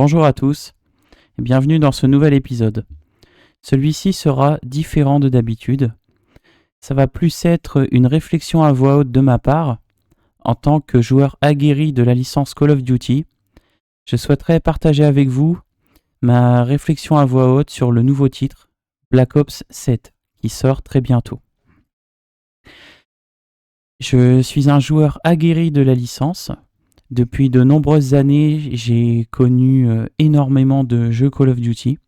Bonjour à tous et bienvenue dans ce nouvel épisode. Celui-ci sera différent de d'habitude. Ça va plus être une réflexion à voix haute de ma part. En tant que joueur aguerri de la licence Call of Duty, je souhaiterais partager avec vous ma réflexion à voix haute sur le nouveau titre Black Ops 7 qui sort très bientôt. Je suis un joueur aguerri de la licence. Depuis de nombreuses années, j'ai connu énormément de jeux Call of Duty,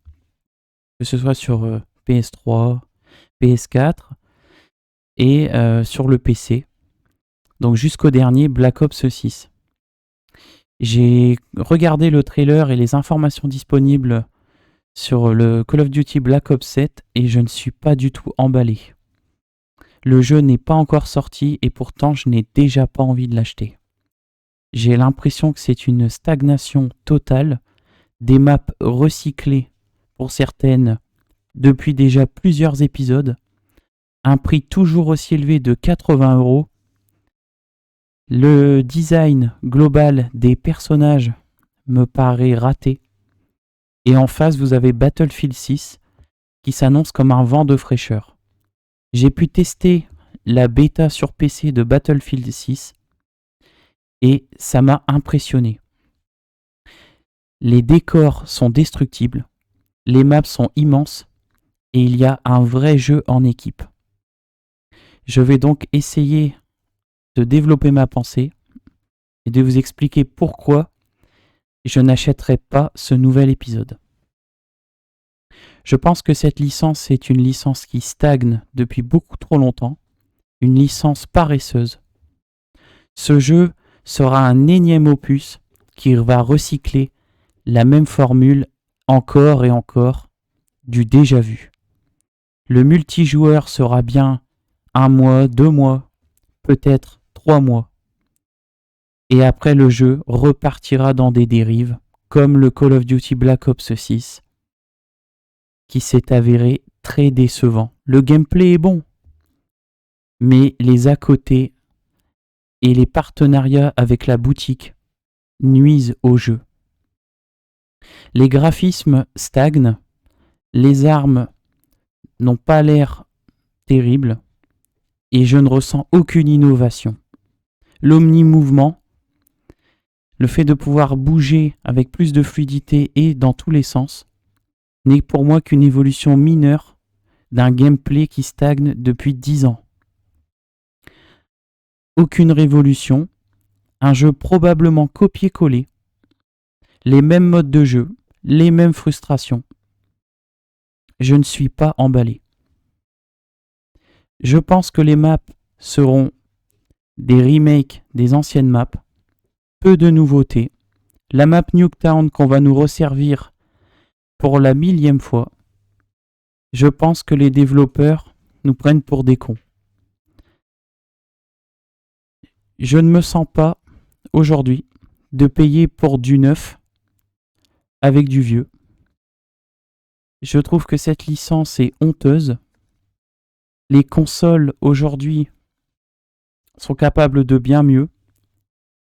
que ce soit sur PS3, PS4 et sur le PC, donc jusqu'au dernier Black Ops 6. J'ai regardé le trailer et les informations disponibles sur le Call of Duty Black Ops 7 et je ne suis pas du tout emballé. Le jeu n'est pas encore sorti et pourtant je n'ai déjà pas envie de l'acheter. J'ai l'impression que c'est une stagnation totale, des maps recyclées pour certaines depuis déjà plusieurs épisodes, un prix toujours aussi élevé de 80 €. Le design global des personnages me paraît raté. Et en face, vous avez Battlefield 6 qui s'annonce comme un vent de fraîcheur. J'ai pu tester la bêta sur PC de Battlefield 6 et ça m'a impressionné. Les décors sont destructibles, les maps sont immenses et il y a un vrai jeu en équipe. Je vais donc essayer de développer ma pensée et de vous expliquer pourquoi je n'achèterai pas ce nouvel épisode. Je pense que cette licence est une licence qui stagne depuis beaucoup trop longtemps, une licence paresseuse. Ce jeu sera un énième opus qui va recycler la même formule encore et encore, du déjà vu. Le multijoueur sera bien 1 mois, 2 mois, peut-être 3 mois. Et après le jeu repartira dans des dérives, comme le Call of Duty Black Ops 6, qui s'est avéré très décevant. Le gameplay est bon, mais les à côté et les partenariats avec la boutique nuisent au jeu. Les graphismes stagnent, les armes n'ont pas l'air terribles et je ne ressens aucune innovation. L'omni-mouvement, le fait de pouvoir bouger avec plus de fluidité et dans tous les sens, n'est pour moi qu'une évolution mineure d'un gameplay qui stagne depuis 10 ans. Aucune révolution, un jeu probablement copié-collé, les mêmes modes de jeu, les mêmes frustrations. Je ne suis pas emballé. Je pense que les maps seront des remakes des anciennes maps, peu de nouveautés. La map Nuketown qu'on va nous resservir pour la 1000e fois. Je pense que les développeurs nous prennent pour des cons. Je ne me sens pas, aujourd'hui, de payer pour du neuf avec du vieux. Je trouve que cette licence est honteuse. Les consoles, aujourd'hui, sont capables de bien mieux.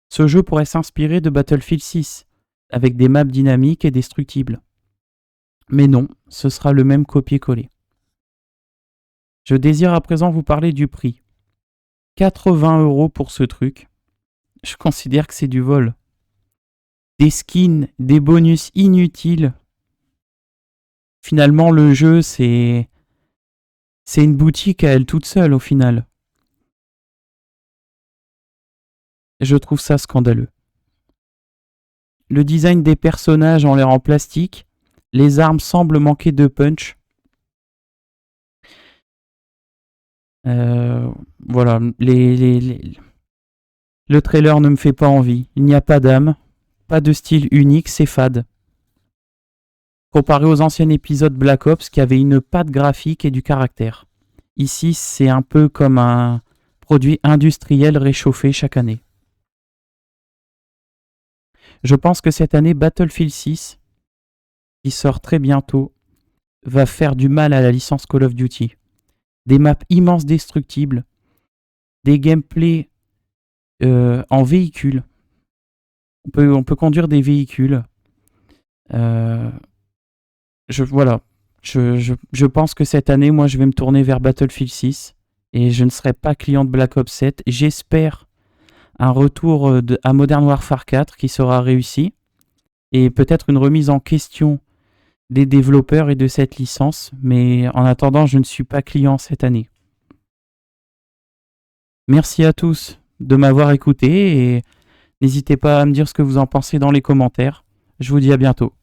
Ce jeu pourrait s'inspirer de Battlefield 6, avec des maps dynamiques et destructibles. Mais non, ce sera le même copier-coller. Je désire à présent vous parler du prix. 80 € pour ce truc. Je considère que c'est du vol. Des skins, des bonus inutiles. Finalement, le jeu, c'est une boutique à elle toute seule au final. Je trouve ça scandaleux. Le design des personnages ont l'air en plastique. Les armes semblent manquer de punch. Voilà, le trailer ne me fait pas envie. Il n'y a pas d'âme, pas de style unique, c'est fade. Comparé aux anciens épisodes Black Ops qui avaient une patte graphique et du caractère. Ici, c'est un peu comme un produit industriel réchauffé chaque année. Je pense que cette année, Battlefield 6, qui sort très bientôt, va faire du mal à la licence Call of Duty. Des maps immenses destructibles, des gameplays en véhicule. On peut conduire des véhicules. Euh, voilà. Je pense que cette année, moi, je vais me tourner vers Battlefield 6 et je ne serai pas client de Black Ops 7. J'espère un retour à Modern Warfare 4 qui sera réussi et peut-être une remise en question des développeurs et de cette licence. Mais en attendant, je ne suis pas client cette année. Merci à tous de m'avoir écouté et n'hésitez pas à me dire ce que vous en pensez dans les commentaires. Je vous dis à bientôt.